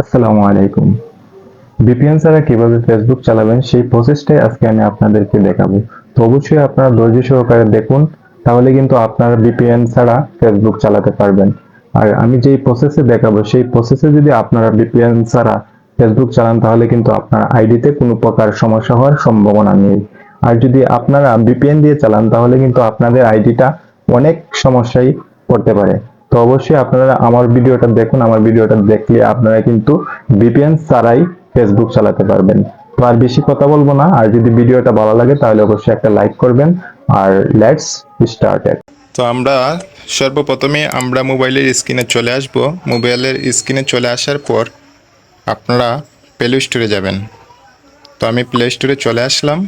আসসালামু আলাইকুম। ভিপিএন ছাড়া কিভাবে ফেসবুক চালাবেন সেই প্রসেসটাই আজকে আমি আপনাদেরকে দেখাবো। তো অবশ্যই আপনারা ধৈর্য সহকারে দেখুন, তাহলে কিন্তু আপনারা ভিপিএন ছাড়া ফেসবুক চালাতে পারবেন। আর আমি যেই প্রসেসে দেখাবো সেই প্রসেসে যদি আপনারা ভিপিএন ছাড়া ফেসবুক চালান তাহলে কিন্তু আপনার আইডিতে কোনো প্রকার সমস্যা হওয়ার সম্ভাবনা নেই। আর যদি আপনারা ভিপিএন দিয়ে চালান তাহলে কিন্তু আপনাদের আইডিটা অনেক সমস্যায় পড়তে পারে। তো অবশ্যই আপনারা আমার ভিডিওটা দেখুন, আমার ভিডিওটা দেখলে আপনারা কিন্তু ভিপিএন ছাড়াই ফেসবুক চালাতে পারবেন। তো আর বেশি কথা বলবো না, আর যদি ভিডিওটা ভালো লাগে তাহলে অবশ্যই একটা লাইক করবেন। আর লেটস স্টার্ট ইট। তো আমরা সর্বপ্রথমে আমরা মোবাইলের স্ক্রিনে চলে আসব। মোবাইলের স্ক্রিনে চলে আসার পর আপনারা প্লে স্টোরে যাবেন। তো আমি প্লে স্টোরে চলে আসলাম।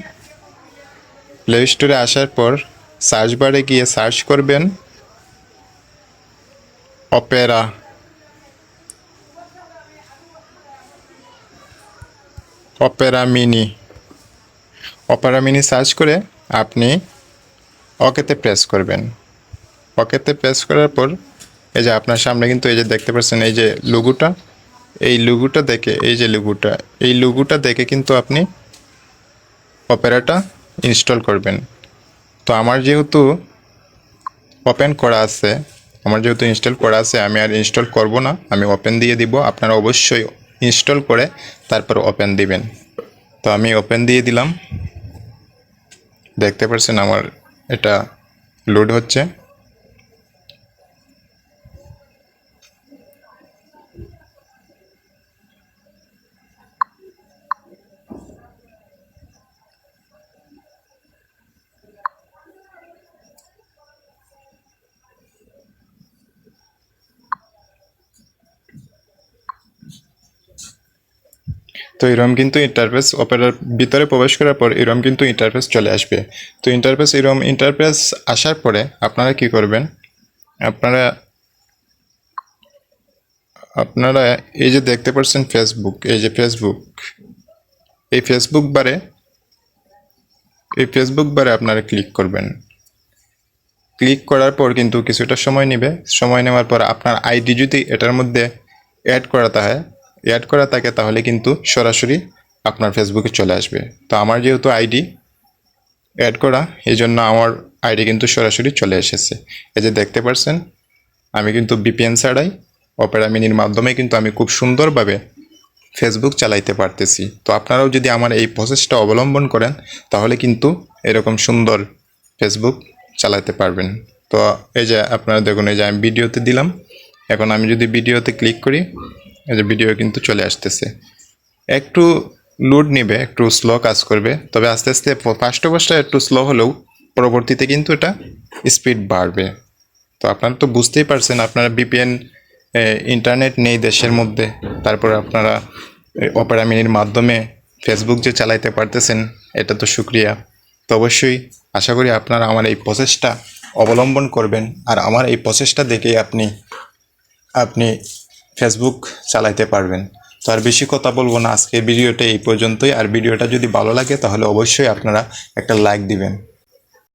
প্লে স্টোরে আসার পর সার্চ বারে গিয়ে সার্চ করবেন Opera. Opera mini. Opera mini search করে আপনি ওকেতে প্রেস করবেন। ওকেতে প্রেস করার পর এই যে আপনার সামনে কিন্তু এই যে দেখতে পাচ্ছেন এই যে লোগোটা, এই লোগোটা দেখে এই লোগোটা দেখে কিন্তু আপনি অপেরাটা ইনস্টল করবেন। তো আমার যেহেতু ওপেন করা আছে, ইনস্টল করা আছে, আমি আর ইনস্টল করব না, আমি ওপেন দিয়ে দিব। আপনারা অবশ্যই ইনস্টল করে তারপর ওপেন দিবেন। তো আমি ওপেন দিয়ে দিলাম। দেখতে পাচ্ছেন আমার এটা লোড হচ্ছে। তো এরকম কিন্তু ইন্টারফেস অপেরার ভিতরে প্রবেশ করার পর এরকম কিন্তু ইন্টারফেস চলে আসবে। তো এরকম ইন্টারফেস আসার পরে আপনারা কি করবেন, আপনারা আপনারা এই যে দেখতে পাচ্ছেন ফেসবুক, এই যে ফেসবুক, এই ফেসবুক বারে আপনারা ক্লিক করবেন। ক্লিক করার পর কিন্তু কিছুটা সময় নেবে। সময় নেওয়ার পর আপনার আইডি যদি এটার মধ্যে অ্যাড করা থাকে তাহলে কিন্তু সরাসরি আপনার ফেসবুকে চলে আসবে। তো আমার যেহেতু আইডি অ্যাড করা, এই জন্য আমার আইডি কিন্তু সরাসরি চলে এসেছে। এই যে দেখতে পাচ্ছেন আমি কিন্তু ভিপিএন ছাড়াই অপেরা মিনির মাধ্যমে কিন্তু আমি খুব সুন্দরভাবে ফেসবুক চালাইতে পারতেছি। তো আপনারাও যদি আমার এই প্রসেসটা অবলম্বন করেন তাহলে কিন্তু এরকম সুন্দর ফেসবুক চালাতে পারবেন। তো এই যে আপনারা দেখুন, এই যে আমি ভিডিওতে দিলাম। এখন আমি যদি ভিডিওতে ক্লিক করি, এই যে ভিডিও কিন্তু চলে আসতেছে। একটু লোড নেবে, একটু স্লো কাজ করবে, তবে আস্তে আস্তে ফার্স্ট অবস্থায় একটু স্লো হলেও পরবর্তীতে কিন্তু এটা স্পিড বাড়বে। তো আপনারা তো বুঝতেই পারছেন, আপনারা ভিপিএন ইন্টারনেট নেই দেশের মধ্যে, তারপর আপনারা অপেরা মিনির মাধ্যমে ফেসবুক যে চালাইতে পারতেছেন, এটা তো শুক্রিয়া। তো অবশ্যই আশা করি আপনারা আমার এই প্রসেসটা অবলম্বন করবেন, আর আমার এই প্রসেসটা দেখেই আপনি ফেসবুক চালাইতে পারবেন। তো আর বেশি কথা বলবো না, আজকের ভিডিওটা এই পর্যন্তই। আর ভিডিওটা যদি ভালো লাগে তাহলে অবশ্যই আপনারা একটা লাইক দিবেন।